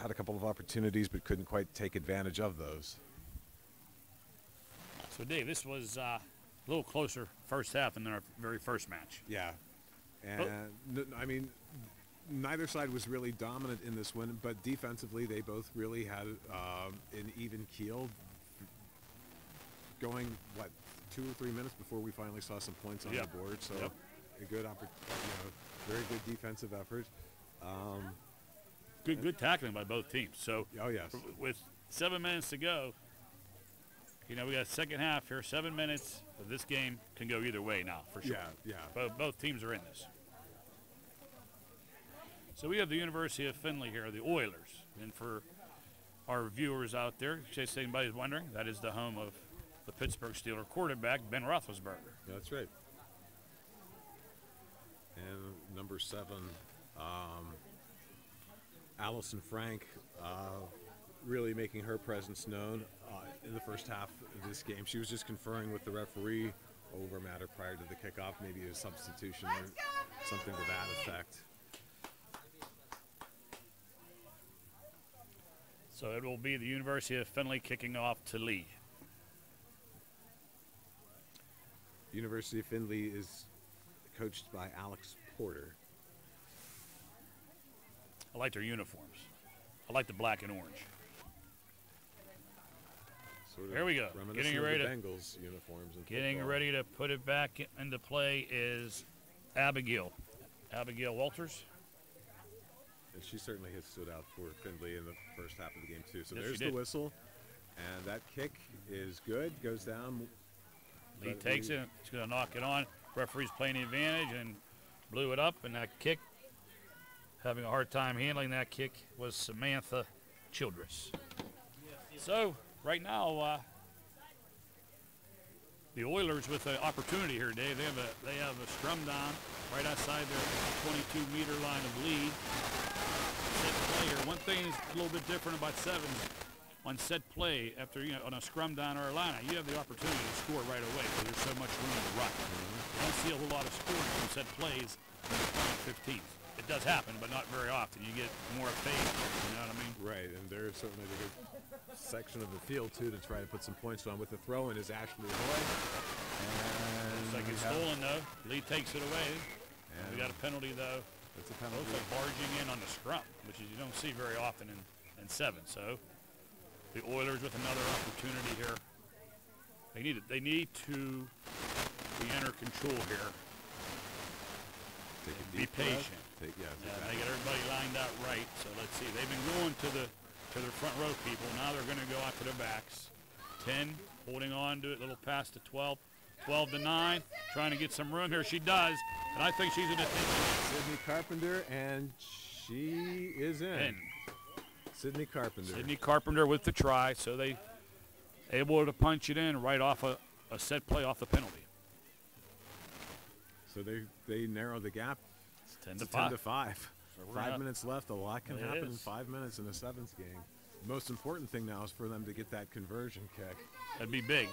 had a couple of opportunities but couldn't quite take advantage of those. So, Dave, this was a little closer first half than our very first match. Yeah. And, I mean, neither side was really dominant in this one, but defensively they both really had an even keel going, 2 or 3 minutes before we finally saw some points on the board. So a good very good defensive effort. Good tackling by both teams. So yes. With 7 minutes to go, we got a second half here, 7 minutes. This game can go either way now, for sure. Yeah. Both teams are in this. So we have the University of Findlay here, the Oilers. And for our viewers out there, in case anybody's wondering, that is the home of the Pittsburgh Steelers quarterback, Ben Roethlisberger. That's right. And number 7, Allison Frank, really making her presence known in the first half of this game. She was just conferring with the referee over a matter prior to the kickoff, maybe a substitution or something to that effect. So it will be the University of Findlay kicking off to Lee. University of Findlay is coached by Alex Porter. I like their uniforms. I like the black and orange. There we go. Getting ready to Bengals uniforms. Getting ready to put it back into play is Abigail Walters. And she certainly has stood out for Findlay in the first half of the game too. So yes, there's the whistle, and that kick is good. Goes down. Lee takes it. He's going to knock it on. Referee's playing the advantage and blew it up. And that kick, having a hard time handling that kick, was Samantha Childress. So right now, the Oilers with an opportunity here, Dave. They have a scrum down right outside their 22-meter line of lead. Set play here. One thing is a little bit different about sevens. On set play, after on a scrum down or a line, you have the opportunity to score right away because there's so much room to run. You don't see a whole lot of scoring from set plays in the final 15th. It does happen, but not very often. You get more faith, you know what I mean? Right, and there's certainly a good section of the field, too, to try to put some points on. With the throw-in is Ashley Hoy. Looks like it's stolen, though. Lee takes it away. And we got a penalty, though. It's a penalty. Looks like barging in on the scrum, which is you don't see very often in seven. So the Oilers with another opportunity here. They need to re-enter control here. Be patient. They get everybody lined out right. So let's see. They've been going to their front row people. Now they're going to go out to their backs. 10 holding on to it. Little pass to 12. 12 to 9. Trying to get some room here. She does. And I think she's in it. Sydney Carpenter, and she is in. Sydney Carpenter. Sydney Carpenter with the try. So they able to punch it in right off a set play off the penalty. So they narrow the gap. It's 10 to 5. So 5 minutes left. A lot can happen in 5 minutes in a sevens game. The most important thing now is for them to get that conversion kick. That'd be big.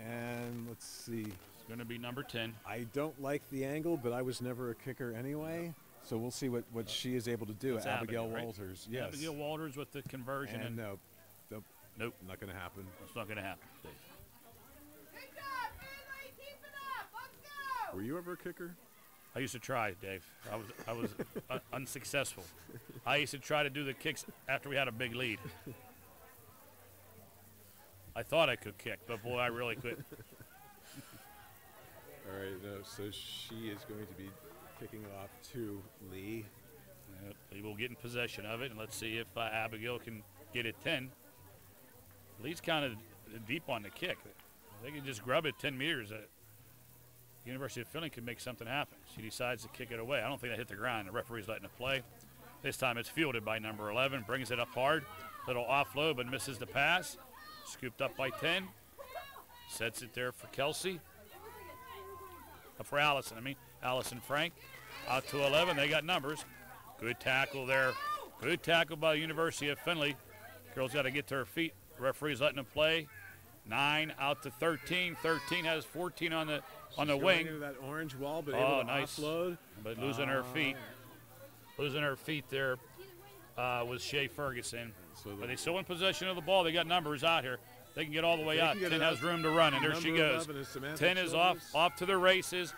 And let's see. It's going to be number 10. I don't like the angle, but I was never a kicker anyway. So we'll see what she is able to do. It's Abigail right? Walters. Yes. Abigail Walters with the conversion. And nope. Not going to happen. It's not going to happen, Dave. Were you ever a kicker? I used to try, Dave. I was unsuccessful. I used to try to do the kicks after we had a big lead. I thought I could kick, but boy, I really couldn't. All right, so she is going to be kicking off to Lee. Lee will get in possession of it, and let's see if Abigail can get it 10. Lee's kind of deep on the kick. They can just grub it 10 meters. University of Findlay could make something happen. She decides to kick it away. I don't think that hit the ground. The referee's letting it play. This time it's fielded by number 11. Brings it up hard. Little offload, but misses the pass. Scooped up by 10. Sets it there for Kelsey. For Allison, Allison Frank. Out to 11. They got numbers. Good tackle there. Good tackle by the University of Findlay. Girls got to get to her feet. Referee's letting them play. 9 out to 13. 13 has 14 on the wing. Into that orange wall, but able to nice. offload. But losing her feet. Losing her feet there. was Shea Ferguson. But they still in possession of the ball. They got numbers out here. They can get all the way out. 10 has room to run, and there she goes. 10 is off to the races.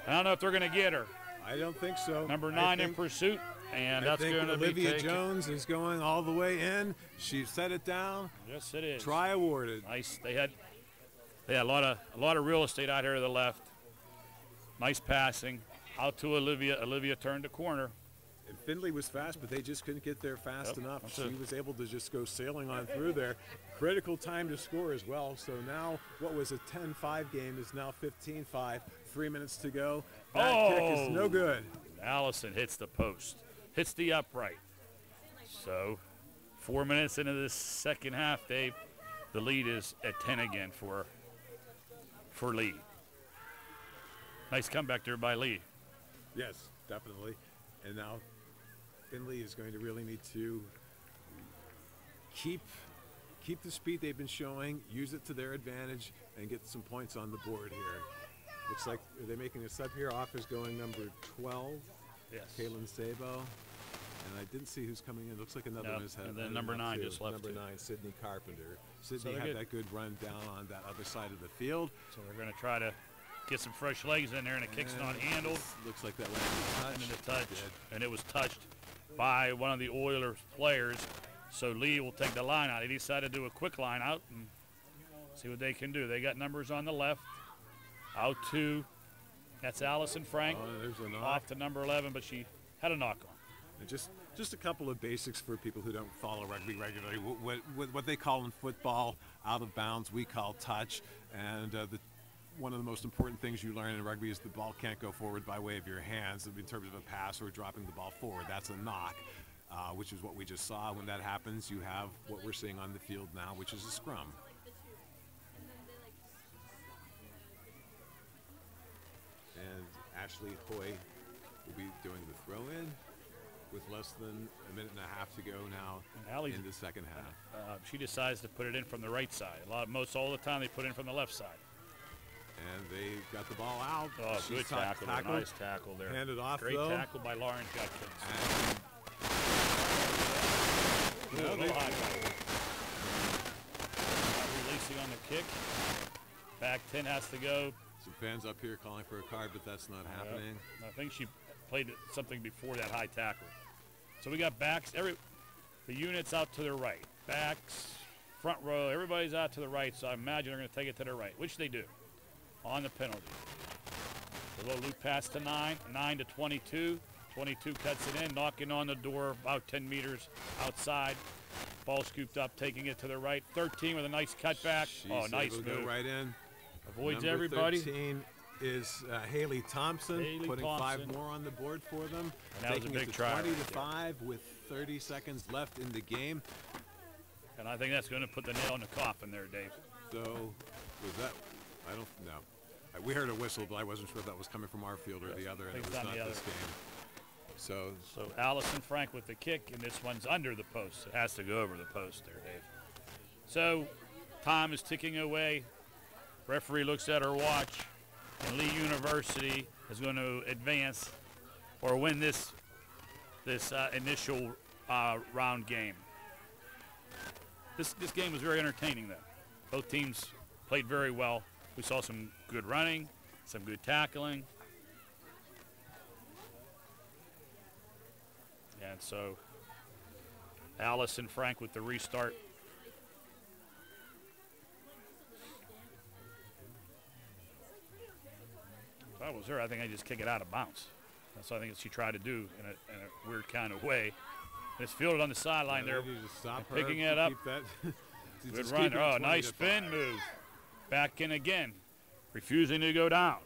I don't know if they're going to get her. I don't think so. Number 9 in pursuit, and that's going to be Olivia Jones is going all the way in. She set it down. Yes, it is. Try awarded. Nice. They had a lot of real estate out here to the left. Nice passing out to Olivia. Olivia turned the corner. And Findlay was fast, but they just couldn't get there fast enough. She was able to just go sailing on through there. Critical time to score as well. So now what was a 10-5 game is now 15-5. 3 minutes to go. That kick is no good. Allison hits the post, hits the upright. So 4 minutes into this second half, Dave, the lead is at 10 again for Lee. Nice comeback there by Lee. Yes, definitely. And now Findlay is going to really need to keep the speed they've been showing, use it to their advantage, and get some points on the board here. Looks like they're making a sub here. Off is going number 12, yes, Kaylin Sabo. And I didn't see who's coming in. Looks like another one is headed. And then number 9 just left. Number 9, Sydney Carpenter. Sydney had that good run down on that other side of the field. So they're going to try to get some fresh legs in there, and the kick's not handled. Looks like that landed a touch, and it was touched by one of the Oilers players. So Lee will take the line out. He decided to do a quick line out and see what they can do. They got numbers on the left. Out to, that's Allison Frank. There's a knock. Off to number 11, but she had a knock on. And just a couple of basics for people who don't follow rugby regularly. What they call in football out of bounds, we call touch. And one of the most important things you learn in rugby is the ball can't go forward by way of your hands in terms of a pass or dropping the ball forward. That's a knock, which is what we just saw. When that happens, you have what we're seeing on the field now, which is a scrum. And Ashley Hoy will be doing the throw-in with less than a minute and a half to go now in the second half. She decides to put it in from the right side. All the time they put it in from the left side. And they got the ball out. Oh, good tackle. Nice tackle there. Handed off, Great though. tackle by Lauren Judkins. Releasing on the kick. Back 10 has to go. Some fans up here calling for a card, but that's not happening. I think she played something before that high tackle. So we got backs. The unit's out to their right. Backs, front row, everybody's out to the right, so I imagine they're going to take it to their right, which they do on the penalty. A little loop pass to 9 to 22. 22 cuts it in, knocking on the door about 10 meters outside. Ball scooped up, taking it to the right. 13 with a nice cutback. Nice move. Go right in. Avoids Number everybody. 13 is Haley Thompson, putting 5 more on the board for them. And that was a big try. 20-5 with 30 seconds left in the game. And I think that's going to put the nail in the coffin there, Dave. So, was that? I don't know. We heard a whistle, but I wasn't sure if that was coming from our field or the other, and it was not this game. So Allison Frank with the kick, and this one's under the post. It has to go over the post there, Dave. So time is ticking away. Referee looks at her watch, and Lee University is going to advance or win this initial round game. This game was very entertaining, though. Both teams played very well. We saw some good running, some good tackling. And so Allison Frank with the restart. If I was her, I think I'd just kick it out of bounds. That's what I think she tried to do in a weird kind of way. And it's fielded on the sideline there, picking it up. Good run. Oh, nice spin move. Back in again, refusing to go down.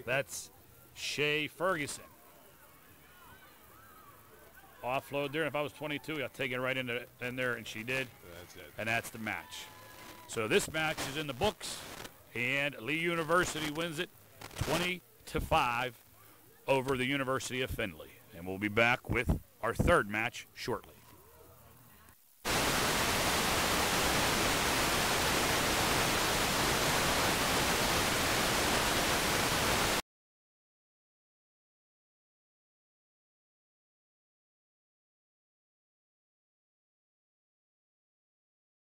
That's Shea Ferguson. Offload there. If I was 22, I'd take it right in there, and she did. That's it. And that's the match. So this match is in the books, and Lee University wins it 20-5 over the University of Findlay. And we'll be back with our third match shortly.